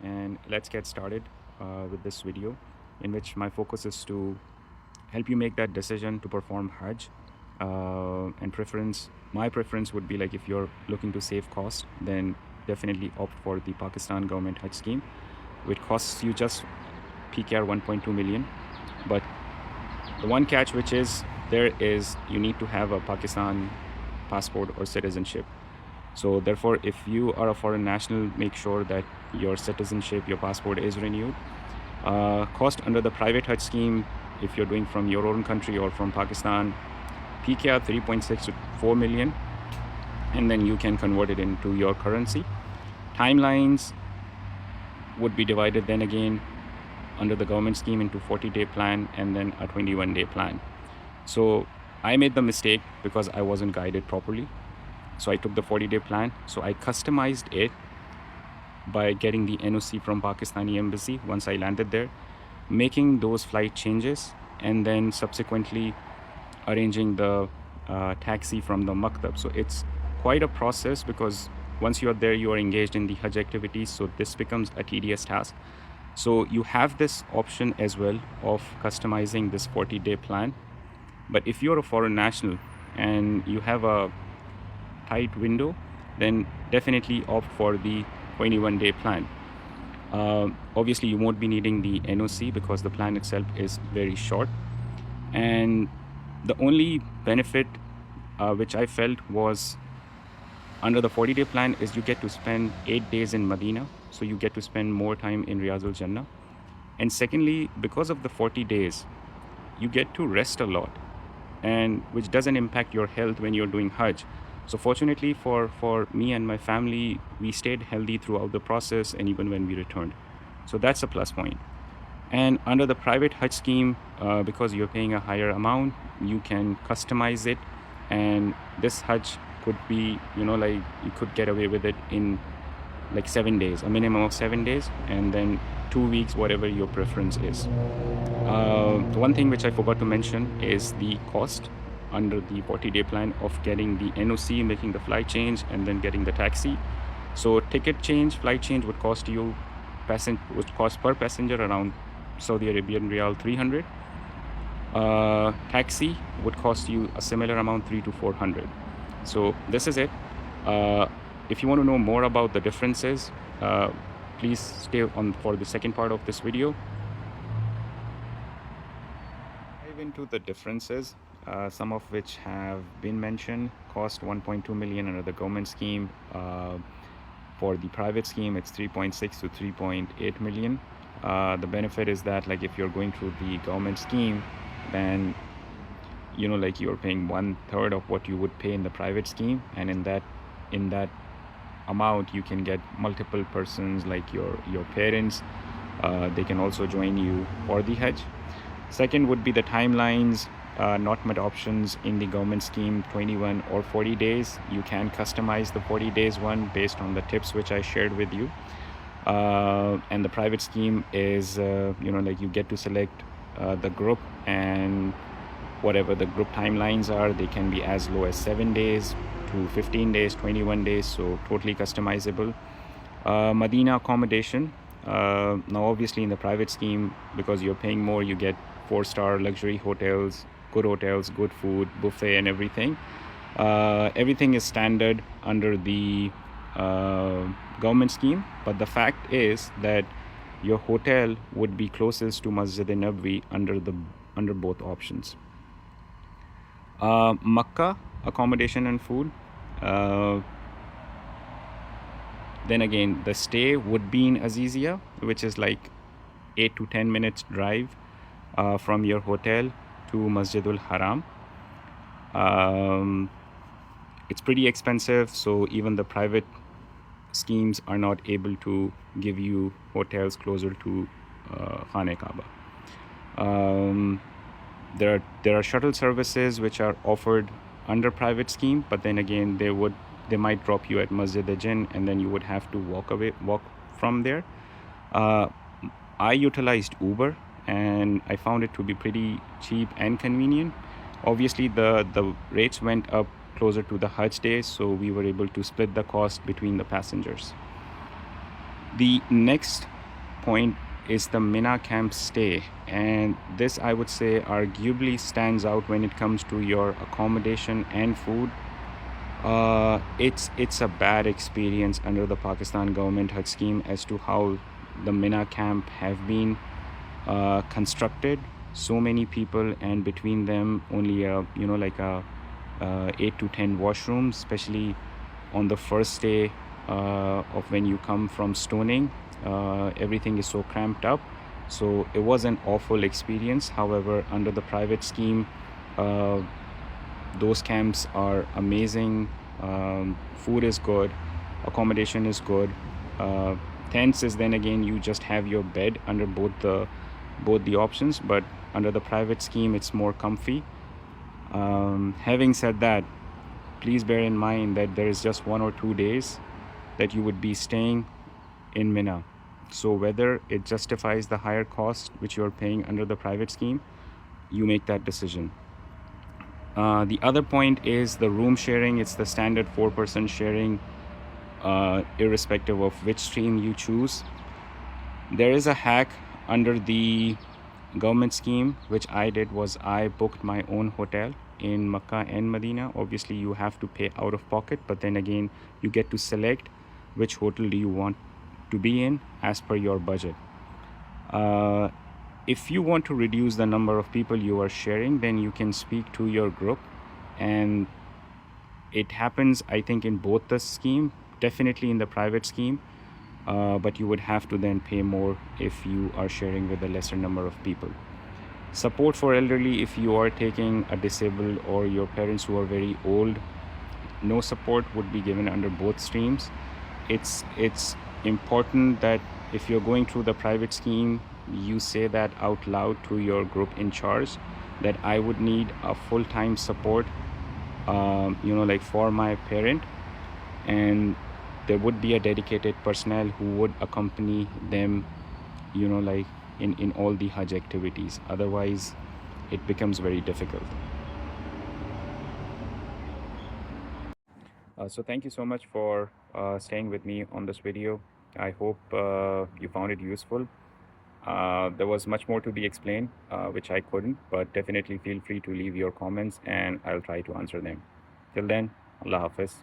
and let's get started with this video, in which my focus is to help you make that decision to perform Hajj. And my preference would be like, if you're looking to save cost, then definitely opt for the Pakistan government Hajj scheme, which costs you just PKR 1.2 million. But the one catch which is there is you need to have a Pakistan passport or citizenship. So therefore, if you are a foreign national, make sure that your citizenship, your passport is renewed. Cost under the private Hajj scheme, if you're doing from your own country or from Pakistan, PKR 3.6 to 4 million, and then you can convert it into your currency. Timelines would be divided then again under the government scheme into 40-day plan and then a 21-day plan. So I made the mistake because I wasn't guided properly. So I took the 40-day plan. So I customized it by getting the NOC from Pakistani embassy once I landed there, making those flight changes, and then subsequently arranging the taxi from the maktab. So it's quite a process, because once you are there, you are engaged in the Hajj activities. So this becomes a tedious task. So you have this option as well of customizing this 40-day plan. But if you're a foreign national and you have a tight window, then definitely opt for the 21-day plan. Obviously, you won't be needing the NOC because the plan itself is very short. And the only benefit which I felt was under the 40-day plan is you get to spend 8 days in Medina. So you get to spend more time in Riyadul Jannah. And secondly, because of the 40 days, you get to rest a lot, and which doesn't impact your health when you're doing Hajj. So fortunately for me and my family, we stayed healthy throughout the process and even when we returned. So that's a plus point. And under the private Hajj scheme, because you're paying a higher amount, you can customize it. And this Hajj could be, like you could get away with it in like 7 days, a minimum of 7 days, and then 2 weeks, whatever your preference is. The one thing which I forgot to mention is the cost under the 40-day plan of getting the NOC, making the flight change, and then getting the taxi. So ticket change, flight change would cost you per passenger around Saudi Arabian Riyal 300. Taxi would cost you a similar amount, 300 to 400. So this is it. If you want to know more about the differences, please stay on for the second part of this video. Dive into the differences, some of which have been mentioned. Cost 1.2 million under the government scheme. For the private scheme, it's 3.6 to 3.8 million. The benefit is that, like, if you're going through the government scheme, then like you're paying 1/3 of what you would pay in the private scheme, and in that amount you can get multiple persons, like your parents. They can also join you for the Hajj. Second would be the timelines. Not met options in the government scheme, 21 or 40 days. You can customize the 40 days one based on the tips which I shared with you. And the private scheme is like you get to select the group, and whatever the group timelines are, they can be as low as 7 days to 15 days, 21 days, so totally customizable. Medina accommodation. Now obviously in the private scheme, because you're paying more, you get 4-star luxury hotels, good food, buffet and everything. Everything is standard under the government scheme, but the fact is that your hotel would be closest to Masjid-e-Nabawi under both options. Makkah accommodation and food. Then again, the stay would be in Azizia, which is like 8 to 10 minutes drive from your hotel to Masjidul Haram. It's pretty expensive, so even the private schemes are not able to give you hotels closer to Khane Kaaba. There are shuttle services which are offered under private scheme, but then again they might drop you at Masjid-e-Jinn, and then you would have to walk from there. I utilized Uber, and I found it to be pretty cheap and convenient. Obviously the rates went up closer to the Hajj days, so we were able to split the cost between the passengers. The next point is the Mina camp stay, and this I would say arguably stands out when it comes to your accommodation and food. It's a bad experience under the Pakistan government Hajj scheme as to how the Mina camp have been constructed. So many people, and between them only like a 8 to 10 washrooms, especially on the first day of when you come from stoning. Everything is so cramped up. So it was an awful experience. However, under the private scheme, uh, those camps are amazing. Food is good, accommodation is good. Uh, Tents is then again you just have your bed under both the options, but under the private scheme it's more comfy. Having said that, please bear in mind that there is just 1 or 2 days that you would be staying in Mina. So whether it justifies the higher cost which you are paying under the private scheme, you make that decision. The other point is the room sharing. It's the standard 4-person sharing, irrespective of which stream you choose. There is a hack under the government scheme, which I did, was I booked my own hotel in Makkah and Medina. Obviously, you have to pay out of pocket, but then again, you get to select which hotel do you want to be in as per your budget. Uh, if you want to reduce the number of people you are sharing, then you can speak to your group, and it happens, I think, in both the scheme, definitely in the private scheme, but you would have to then pay more if you are sharing with a lesser number of people. Support for elderly, if you are taking a disabled or your parents who are very old, no support would be given under both streams. It's important that if you're going through the private scheme, you say that out loud to your group in charge, that I would need a full-time support, like for my parent, and there would be a dedicated personnel who would accompany them, like in all the Hajj activities. Otherwise, it becomes very difficult. So thank you so much for staying with me on this video. I hope you found it useful. There was much more to be explained, which I couldn't, but definitely feel free to leave your comments and I'll try to answer them. Till then, Allah Hafiz.